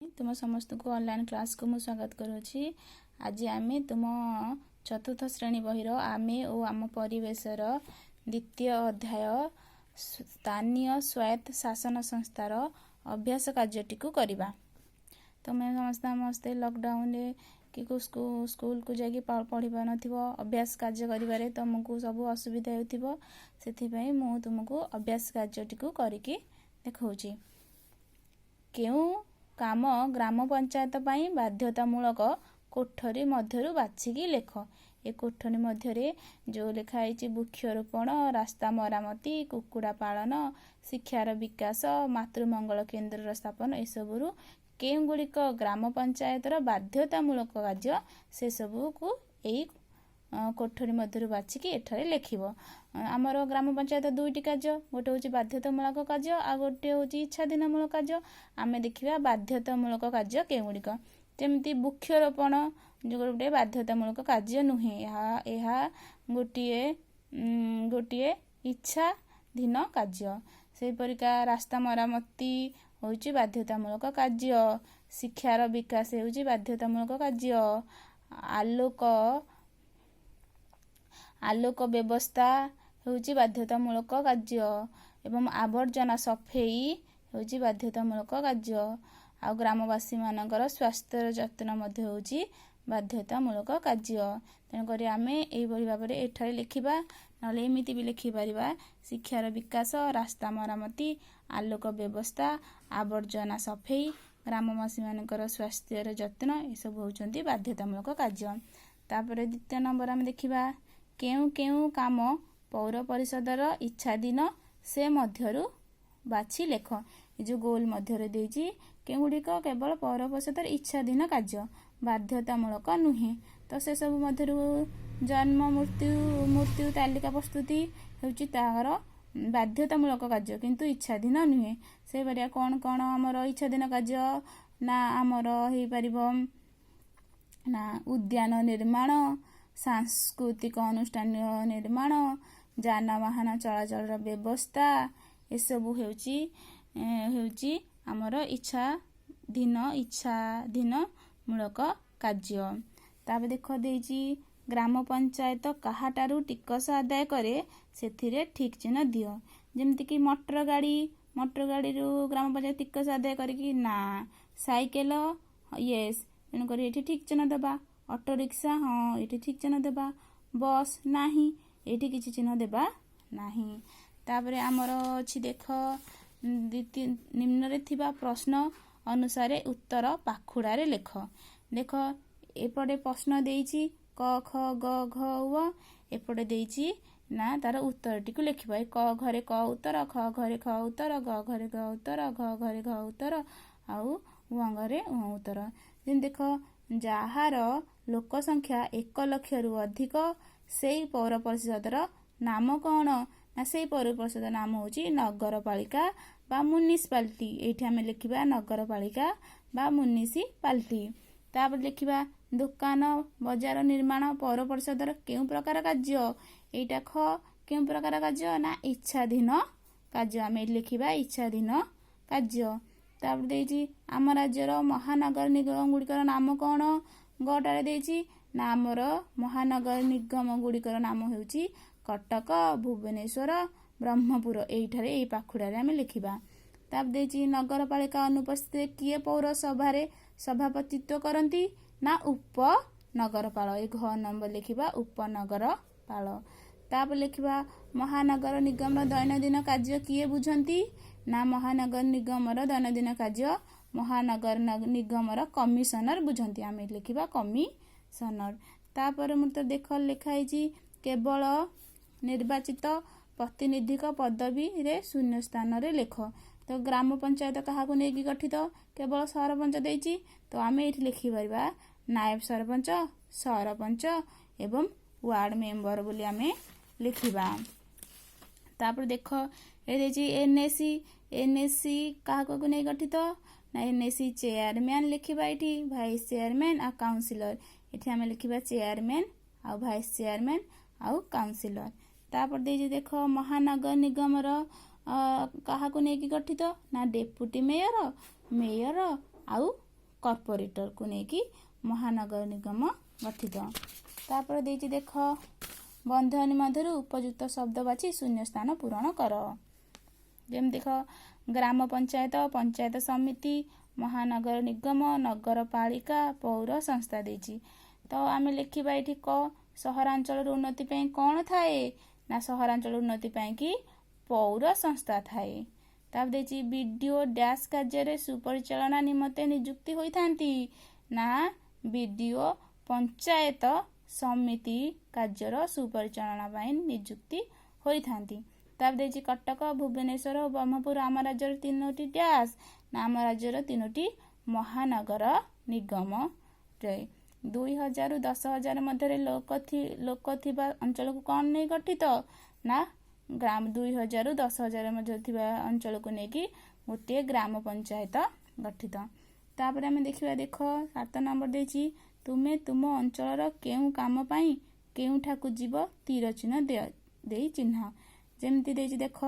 तुम समस्त को ऑनलाइन क्लास को मु स्वागत करुच्ची। आज आम तुम चतुर्थ श्रेणी बहिर आमे और आम परिवेशर द्वितीय अध्याय स्थानीय स्वायत्त शासन संस्थार अभ्यास कार्यटी को करवा। तुम्हें समस्ते लॉकडाउन कि स्कूल को जाकि पढ़ी पार अभ्यास कार्य करिबारे तुमको सब असुविधा होथिबो। सेथिपई मु तुमको अभ्यास कार्यटी को करिकी देखाउची। केउ काम ग्राम पंचायत पाई बाध्यतामूलक कोठरी मध्यरु बाछिकी लेख। ए कोठरी मध्यरे जो लिखाई वृक्षरोपण, रास्ता मरामती, कुकुड़ा पालन, शिक्षार विकास, मातृमंगल केन्द्र स्थापन एसबुरु केउ गुड़िक ग्राम पंचायतर बाध्यतामूलक कार्य से सबू को यही कोठरी मध्यरु बाछिकी एठारे लेखिबो। आमर ग्राम पंचायत दुईटी कार्य, गोटे हूँ बाध्यतामूलक कार्य आ गोटे हूँ इच्छाधीनमूलक कार्य। आमे देखिबा बाध्यतामूलक कार्य केउगुड़िक, जेमिति वृक्षरोपण जो गोटे बाध्यतामूलक कार्य नुहे, यह गोटे इच्छाधीन कार्य। से परिका रास्ता मरामती होउची बाध्यतामूलक कार्य, शिक्षार विकास होउची बाध्यतामूलक कार्य, आलोक व्यवस्था होउची बाध्यतामूलक कार्य एवं आवर्जना सफेई होउची बाध्यतामूलक कार्य। आ ग्रामवासी मानकर स्वास्थ्यर जत्न मध्य होउची बाध्यतामूलक कार्य। तेणुकरी आमे एही भाव में एठारे लिखिबा, नले एमिति भी लिखि परिबा शिक्षार विकास, रास्ता मरामती, आलोक व्यवस्था, आवर्जना सफेई, ग्रामवासी मानकर स्वास्थ्यर जत्न ए सब होउचंती बाध्यतामूलक कार्य। तापर द्वितीय नंबर आमे देखिबा केउ केउ काम पौर परिषदर इच्छाधीन से मध्यरु बाछि लेख। ए जो गोल मध्यरे देइछि केउगुड़िक केवल पौर परिषदर इच्छाधीन कार्य, बाध्यतामूलक नुहे। तो से सब मध्यरु जन्म मृत्यु तालिका प्रस्तुति होउछि ताहार बाध्यतामूलक कार्य किंतु इच्छाधीन नुहे। से बरिया कौन कौन आमर इच्छाधीन कार्य ना आमर हेइ परिबो ना उद्यान निर्माण, सांस्कृतिक अनुष्ठान निर्माण, जानवाहन चलाचल व्यवस्था एसबू हेउची आमर इच्छाधीन मूलक कार्य। तापर देख देइची ग्राम पंचायत काहाटारू टिकस आदाय करे सेथिरे ठीक चिन्ह दियो। जेमति कि मोटर गाड़ी रू ग्राम पंचायत टिकस आदाय करिकी ना, साइकेल येस तेणु करी एठी ठीक चिन्ह देबा, ऑटो रिक्शा हाँ एठी ठीक चिन्ह देबा, बस नाही एठी किछि चिन्ह देबा नाही। तापरे आमर अछि देख निम्न रे थिबा प्रश्न अनुसार उत्तर पाखुड़ारे लेख। देख एपटे प्रश्न देइछि क ख ग घ उ, एपटे देइछि ना तार उत्तरटी को लिखिबा। क घरे क उत्तर, ख घरे ख उत्तर, ग घरे ग उत्तर, घ घरे घ उत्तर आउ उ घरे उ उत्तर। जेन देख जाहार लोक संख्या 1 लाख रु अधिक सेई पौर परिषदर नाम कौन ना सेई पौर परिषद नाम होची नगरपालिका बा म्युनिसिपालिटी। एठी हमें लिखिबा नगरपालिका बा म्युनिसिपालिटी। तापर लिखिबा दुकान बाजार निर्माण पौर परिषदर केउ प्रकार कार्य, एटा ख केउ प्रकार कार्य ना इच्छाधीन कार्य। हमें लिखिबा इच्छाधीन कार्य। तापर देइछि आम राज्यर महानगर निगम गुड़िकर नाम कौन, गटारे देइछि ना आमर महानगर निगम गुड़िकर नाम हेउछि कटक, भुवनेश्वर, ब्रह्मपुर। एठारे एई पाखुड़ारे हमें लिखिबा। ताप देइछि नगरपालिका अनुपस्थित किए पौर सभारे सभापतित्व करंती ना उप नगरपाल। ए घ नंबर लिखिबा उपनगरपाल। ताप लिखिबा महानगर निगमर दैनंदिन कार्य किए बुझंती ना महानगर निगमर दैनंदिन कार्य महानगर निगमर कमिशनर बुझंती। आमे लिखिबा कमिशनर। तापर मुत देख लिखाई केवल निर्वाचित प्रतिनिधिक पदवी रे शून्य स्थान रे लेख। तो ग्राम पंचायत काहाकू नेकी गठित, केवल सरपंच देइछि तो आमे एठी लिखि परिबा नायब सरपंच, सरपंच एवं वार्ड मेंबर बोली आमे लिखिबा। तापर देख ए देइछि एनएससी काहाकू नै गठित ना एनएससी चेयरमैन लिखिबा। एठी वाइस चेयरमैन आ काउंसिलर, एठी आमे लिखिबा चेयरमैन आ वाइस चेयरमैन आ काउंसिलर। तापर देइछि देख महानगर निगमर काहाकू नेकी गठित ना डेप्यूटी मेयर, मेयर आउ କର୍ପୋରେଟରକୁ ନେଇକି ମହାନଗର ନିଗମ ଗଠିତ। ତାପରେ ଦେଇଛି ଦେଖ ବନ୍ଧନୀ ମଧ୍ୟରୁ ଉପଯୁକ୍ତ ଶବ୍ଦ ବାଛି ଶୂନ୍ୟ ସ୍ଥାନ ପୂରଣ କର। ଯେମିତି ଦେଖ ଗ୍ରାମ ପଞ୍ଚାୟତ, ପଞ୍ଚାୟତ ସମିତି, ମହାନଗର ନିଗମ, ନଗରପାଳିକା, ପୌର ସଂସ୍ଥା ଦେଇଛି। ତ ଆମେ ଲେଖିବା ଏଠି ସହରାଞ୍ଚଳର ଉନ୍ନତି ପାଇଁ କ'ଣ ଥାଏ ନା ସହରାଞ୍ଚଳ ଉନ୍ନତି ପାଇଁ କି ପୌର ସଂସ୍ଥା ଥାଏ। ତାପରେ ଦେଇଛି ବିଡିଓ ଡ୍ୟାସ୍ କାର୍ଯ୍ୟରେ ସୁପରିଚାଳନା ନିମନ୍ତେ ନିଯୁକ୍ତି ହୋଇଥାନ୍ତି ନା ବିଡିଓ ପଞ୍ଚାୟତ ସମିତି କାର୍ଯ୍ୟର ସୁପରିଚାଳନା ପାଇଁ ନିଯୁକ୍ତି ହୋଇଥାନ୍ତି। ତାପରେ ଦେଇଛି କଟକ, ଭୁବନେଶ୍ୱର ଓ ବ୍ରହ୍ମପୁର ଆମ ରାଜ୍ୟର 3ଟି ଡ୍ୟାସ୍ ନା ଆମ ରାଜ୍ୟର 3ଟି ମହାନଗର ନିଗମ। 2000ରୁ 10,000 ମଧ୍ୟରେ ଲୋକ ଥିବା ଅଞ୍ଚଳକୁ କ'ଣ ନେଇ ଗଠିତ ନା 2000ରୁ 10,000 ମଧ୍ୟରେ ଥିବା ଅଞ୍ଚଳକୁ ନେଇକି ଗୋଟିଏ ଗ୍ରାମ ପଞ୍ଚାୟତ ଗଠିତ। ତାପରେ ଆମେ ଦେଖିବା ଦେଖ 7 ନମ୍ବର ଦେଇଛି ତୁମେ ତୁମ ଅଞ୍ଚଳର କେଉଁ କାମ ପାଇଁ କେଉଁଠାକୁ ଯିବ ତୀର ଚିହ୍ନ ଦେଇ ଚିହ୍ନ। ଯେମିତି ଦେଇଛି ଦେଖ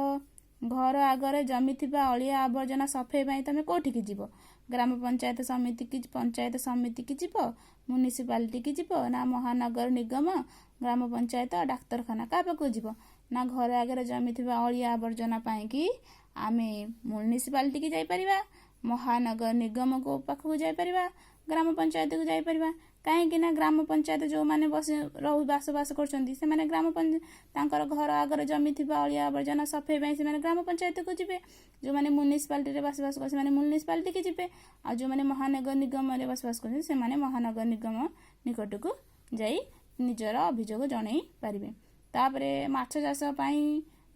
ଘର ଆଗରେ ଜମିଥିବା ଅଳିଆ ଆବର୍ଜନା ସଫେଇ ପାଇଁ ତମେ କୋଉଠିକି ଯିବ? ଗ୍ରାମ ପଞ୍ଚାୟତ ସମିତିକି ଯିବ, ମ୍ୟୁନିସିପାଲିଟିକି ଯିବ ନା ମହାନଗର ନିଗମ, ଗ୍ରାମ ପଞ୍ଚାୟତ, ଡାକ୍ତରଖାନା କାହା ପାଖକୁ ଯିବ ନା ଘର ଆଗରେ ଜମିଥିବା ଅଳିଆ ଆବର୍ଜନା ପାଇଁକି ଆମେ ମ୍ୟୁନିସିପାଲିଟିକି ଯାଇପାରିବା, ମହାନଗର ନିଗମ ପାଖକୁ ଯାଇପାରିବା, ଗ୍ରାମ ପଞ୍ଚାୟତକୁ ଯାଇପାରିବା। କାହିଁକି ନା ଗ୍ରାମ ପଞ୍ଚାୟତ ଯେଉଁମାନେ ବସବାସ କରୁଛନ୍ତି ସେମାନେ ତାଙ୍କର ଘର ଆଗରେ ଜମିଥିବା ଅଳିଆ ଆବର୍ଜନା ସଫେଇ ପାଇଁ ସେମାନେ ଗ୍ରାମ ପଞ୍ଚାୟତକୁ ଯିବେ। ଯେଉଁମାନେ ମ୍ୟୁନିସିପାଲିଟିରେ ବସବାସ କରୁଛନ୍ତି ସେମାନେ ମ୍ୟୁନିସିପାଲିଟିକି ଯିବେ। ଆଉ ଯେଉଁମାନେ ମହାନଗର ନିଗମରେ ବସବାସ କରୁଛନ୍ତି ସେମାନେ ମହାନଗର ନିଗମ ନିକଟକୁ ଯାଇ ନିଜର ଅଭିଯୋଗ ଜଣାଇ ପାରିବେ। ତାପରେ ମାଛ ଚାଷ ପାଇଁ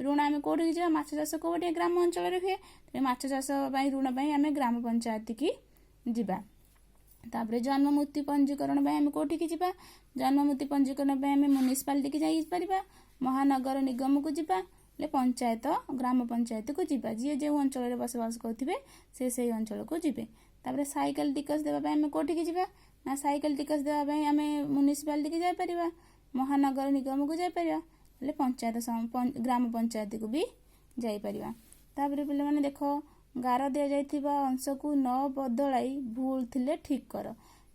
ଋଣ ଆମେ କୋଉଠିକି ଯିବା? ମାଛ ଚାଷ କୋଉଠି ଗ୍ରାମ ଅଞ୍ଚଳରେ ହୁଏ। ମାଛ ଚାଷ ପାଇଁ ଋଣ ପାଇଁ ଆମେ ଗ୍ରାମ ପଞ୍ଚାୟତକି ଯିବା। ତାପରେ ଜନ୍ମ ମୃତ୍ୟୁ ପଞ୍ଜୀକରଣ ପାଇଁ ଆମେ କୋଉଠିକି ଯିବା? ଜନ୍ମ ମୃତ୍ୟୁ ପଞ୍ଜୀକରଣ ପାଇଁ ଆମେ ମ୍ୟୁନିସିପାଲିଟିକି ଯାଇପାରିବା, ମହାନଗର ନିଗମକୁ ଯିବା, ପଞ୍ଚାୟତ ଗ୍ରାମ ପଞ୍ଚାୟତକୁ ଯିବା। ଯିଏ ଯେଉଁ ଅଞ୍ଚଳରେ ବସବାସ କରୁଥିବେ ସେ ସେଇ ଅଞ୍ଚଳକୁ ଯିବେ। ତାପରେ ସାଇକେଲ ଟିକସ ଦେବା ପାଇଁ ଆମେ କୋଉଠିକି ଯିବା? ନା ସାଇକେଲ ଟିକସ ଦେବା ପାଇଁ ଆମେ ମ୍ୟୁନିସିପାଲିଟିକି ଯାଇପାରିବା, ମହାନଗର ନିଗମକୁ ଯାଇପାରିବା, ଗ୍ରାମ ପଞ୍ଚାୟତକୁ ବି ଯାଇପାରିବା। ତାପରେ ପିଲାମାନେ ଦେଖ ଗାର ଦିଆଯାଇଥିବା ଅଂଶକୁ ନ ବଦଳାଇ ଭୁଲ ଥିଲେ ଠିକ୍ କର।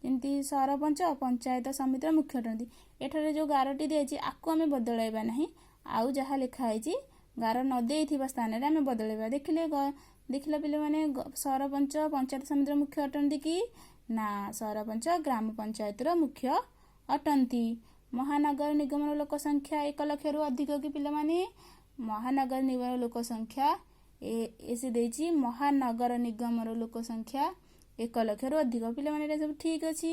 ଯେମିତି ସରପଞ୍ଚ ପଞ୍ଚାୟତ ସମିତିର ମୁଖ୍ୟ ଅଟନ୍ତି। ଏଠାରେ ଯେଉଁ ଗାରଟି ଦିଆଯାଇଛି ଆକୁ ଆମେ ବଦଳାଇବା ନାହିଁ, ଆଉ ଯାହା ଲେଖା ହେଇଛି ଗାର ନ ଦେଇଥିବା ସ୍ଥାନରେ ଆମେ ବଦଳାଇବା। ଦେଖିଲେ ପିଲାମାନେ ସରପଞ୍ଚ ପଞ୍ଚାୟତ ସମିତିର ମୁଖ୍ୟ ଅଟନ୍ତି କି ନା ସରପଞ୍ଚ ଗ୍ରାମ ପଞ୍ଚାୟତର ମୁଖ୍ୟ ଅଟନ୍ତି। ମହାନଗର ନିଗମର ଲୋକ ସଂଖ୍ୟା 1 ଲକ୍ଷରୁ ଅଧିକ କି ପିଲାମାନେ? ମହାନଗର ନିଗମର ଲୋକ ସଂଖ୍ୟା ସେ ଦେଇଛି ମହାନଗର ନିଗମର ଲୋକ ସଂଖ୍ୟା 1 ଲକ୍ଷରୁ ଅଧିକ। ପିଲାମାନେ ଏଟା ସବୁ ଠିକ୍ ଅଛି।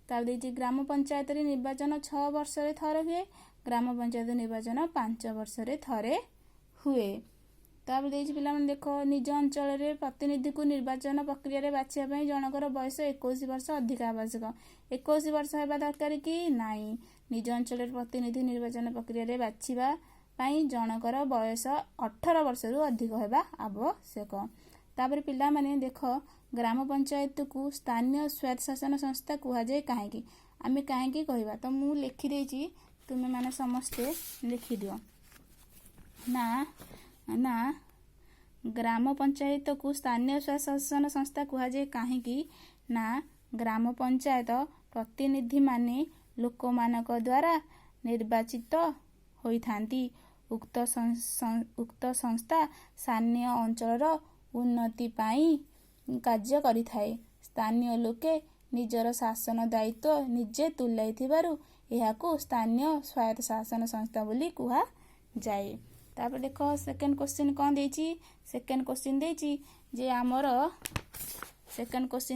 ତାପରେ ଦେଇଛି ଗ୍ରାମ ପଞ୍ଚାୟତରେ ନିର୍ବାଚନ 6 ବର୍ଷରେ ଥରେ ହୁଏ, ଗ୍ରାମ ପଞ୍ଚାୟତ ନିର୍ବାଚନ 5 ବର୍ଷରେ ଥରେ ହୁଏ। ତାପରେ ଦେଇଛି ପିଲାମାନେ ଦେଖ ନିଜ ଅଞ୍ଚଳରେ ପ୍ରତିନିଧିକୁ ନିର୍ବାଚନ ପ୍ରକ୍ରିୟାରେ ବାଛିବା ପାଇଁ ଜଣଙ୍କର ବୟସ 21 ବର୍ଷ ଅଧିକ ଆବଶ୍ୟକ। 21 ବର୍ଷ ହେବା ଦରକାର କି ନାହିଁ? ନିଜ ଅଞ୍ଚଳରେ ପ୍ରତିନିଧି ନିର୍ବାଚନ ପ୍ରକ୍ରିୟାରେ ବାଛିବା ପାଇଁ ଜଣଙ୍କର ବୟସ 18 ବର୍ଷରୁ ଅଧିକ ହେବା ଆବଶ୍ୟକ। ତାପରେ ପିଲାମାନେ ଦେଖ ଗ୍ରାମ ପଞ୍ଚାୟତକୁ ସ୍ଥାନୀୟ ସ୍ୱାୟତ୍ତଶାସନ ସଂସ୍ଥା କୁହାଯାଏ କାହିଁକି? ଆମେ କାହିଁକି କହିବା? ତ ମୁଁ ଲେଖିଦେଇଛି, ତୁମେମାନେ ସମସ୍ତେ ଲେଖିଦିଅ। ନା ଗ୍ରାମ ପଞ୍ଚାୟତକୁ ସ୍ଥାନୀୟ ସ୍ୱାୟତ୍ତଶାସନ ସଂସ୍ଥା କୁହାଯାଏ କାହିଁକି? ନା ଗ୍ରାମ ପଞ୍ଚାୟତ ପ୍ରତିନିଧିମାନେ ଲୋକମାନଙ୍କ ଦ୍ୱାରା ନିର୍ବାଚିତ ହୋଇଥାନ୍ତି। ଉକ୍ତ ସଂସ୍ଥା ସ୍ଥାନୀୟ ଅଞ୍ଚଳର ଉନ୍ନତି ପାଇଁ କାର୍ଯ୍ୟ କରିଥାଏ। ସ୍ଥାନୀୟ ଲୋକେ ନିଜର ଶାସନ ଦାୟିତ୍ୱ ନିଜେ ତୁଲାଇଥିବାରୁ ଏହାକୁ ସ୍ଥାନୀୟ ସ୍ୱାୟତ୍ତଶାସନ ସଂସ୍ଥା ବୋଲି କୁହାଯାଏ। ତାପରେ ଦେଖ ସେକେଣ୍ଡ କ୍ୱେଶ୍ଚିନ୍ କ'ଣ ଦେଇଛି? ସେକେଣ୍ଡ କ୍ୱେଶ୍ଚିନ୍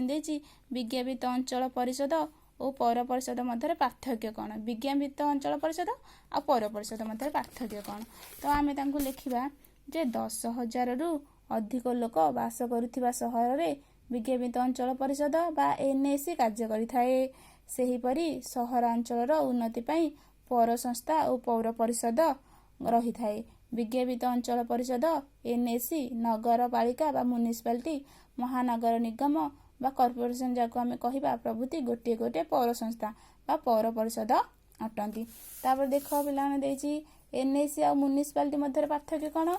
ଦେଇଛି ଯେ ବିଜ୍ଞାପିତ ଅଞ୍ଚଳ ପରିଷଦ ଓ ପୌର ପରିଷଦ ମଧ୍ୟରେ ପାର୍ଥକ୍ୟ କ'ଣ? ବିଜ୍ଞାପିତ ଅଞ୍ଚଳ ପରିଷଦ ଆଉ ପୌର ପରିଷଦ ମଧ୍ୟରେ ପାର୍ଥକ୍ୟ କ'ଣ? ତ ଆମେ ତାଙ୍କୁ ଲେଖିବା ଯେ 10,000ରୁ ଅଧିକ ଲୋକ ବାସ କରୁଥିବା ସହରରେ ବିଜ୍ଞାପିତ ଅଞ୍ଚଳ ପରିଷଦ ବା NAC କାର୍ଯ୍ୟ କରିଥାଏ। ସେହିପରି ସହରାଞ୍ଚଳର ଉନ୍ନତି ପାଇଁ ପୌର ସଂସ୍ଥା ଓ ପୌର ପରିଷଦ ରହିଥାଏ। ବିଜ୍ଞାପିତ ଅଞ୍ଚଳ ପରିଷଦ NAC ନଗରପାଳିକା ବା ମ୍ୟୁନିସିପାଲିଟି, ମହାନଗର ନିଗମ ବା କର୍ପୋରେସନ ଯାକୁ ଆମେ କହିବା ପ୍ରଭୃତି ଗୋଟିଏ ଗୋଟିଏ ପୌର ସଂସ୍ଥା ବା ପୌର ପରିଷଦ ଅଟନ୍ତି। ତାପରେ ଦେଖ ପିଲାମାନେ ଦେଇଛି NAC ଆଉ ମ୍ୟୁନିସିପାଲିଟି ମଧ୍ୟରେ ପାର୍ଥକ୍ୟ କ'ଣ?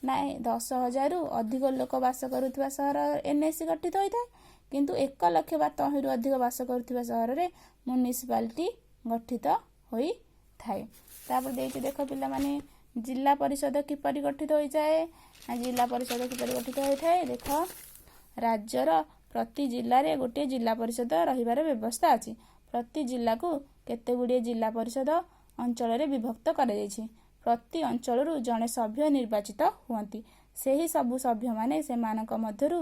ନା 10,000ରୁ ଅଧିକ ଲୋକ ବାସ କରୁଥିବା ସହର NAC ଗଠିତ ହୋଇଥାଏ, କିନ୍ତୁ 1 ଲକ୍ଷ ବା ତହିଁରୁ ଅଧିକ ବାସ କରୁଥିବା ସହରରେ ମ୍ୟୁନିସିପାଲିଟି ଗଠିତ ହୋଇଥାଏ। ତାପରେ ଦେଇଛି ଦେଖ ପିଲାମାନେ, ଜିଲ୍ଲା ପରିଷଦ କିପରି ଗଠିତ ହୋଇଥାଏ? ଜିଲ୍ଲା ପରିଷଦ କିପରି ଗଠିତ ହୋଇଥାଏ? ଦେଖ, ରାଜ୍ୟର ପ୍ରତି ଜିଲ୍ଲାରେ ଗୋଟିଏ ଜିଲ୍ଲା ପରିଷଦ ରହିବାର ବ୍ୟବସ୍ଥା ଅଛି। ପ୍ରତି ଜିଲ୍ଲାକୁ କେତେ ଗୁଡ଼ିଏ ଜିଲ୍ଲା ପରିଷଦ ଅଞ୍ଚଳରେ ବିଭକ୍ତ କରାଯାଇଛି। ପ୍ରତି ଅଞ୍ଚଳରୁ ଜଣେ ସଭ୍ୟ ନିର୍ବାଚିତ ହୁଅନ୍ତି। ସେହି ସବୁ ସଭ୍ୟମାନେ ସେମାନଙ୍କ ମଧ୍ୟରୁ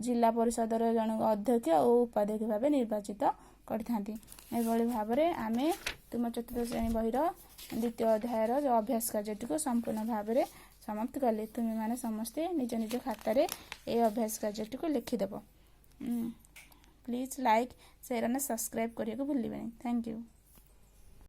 ଜିଲ୍ଲା ପରିଷଦର ଜଣେ ଅଧ୍ୟକ୍ଷ ଓ ଉପାଧ୍ୟକ୍ଷ ଭାବେ ନିର୍ବାଚିତ କରିଥାନ୍ତି। ଏଭଳି ଭାବରେ ଆମେ ତୁମ 4ଥ ଶ୍ରେଣୀ ବହିର 2ୟ ଅଧ୍ୟାୟର ଯେଉଁ ଅଭ୍ୟାସ କାର୍ଯ୍ୟଟିକୁ ସମ୍ପୂର୍ଣ୍ଣ ଭାବରେ ସମାପ୍ତ କଲେ। ତୁମେମାନେ ସମସ୍ତେ ନିଜ ନିଜ ଖାତାରେ ଏହି ଅଭ୍ୟାସ କାର୍ଯ୍ୟଟିକୁ ଲେଖିଦେବ। Please like, share and subscribe କରିବାକୁ ଭୁଲିବେନି। Thank you.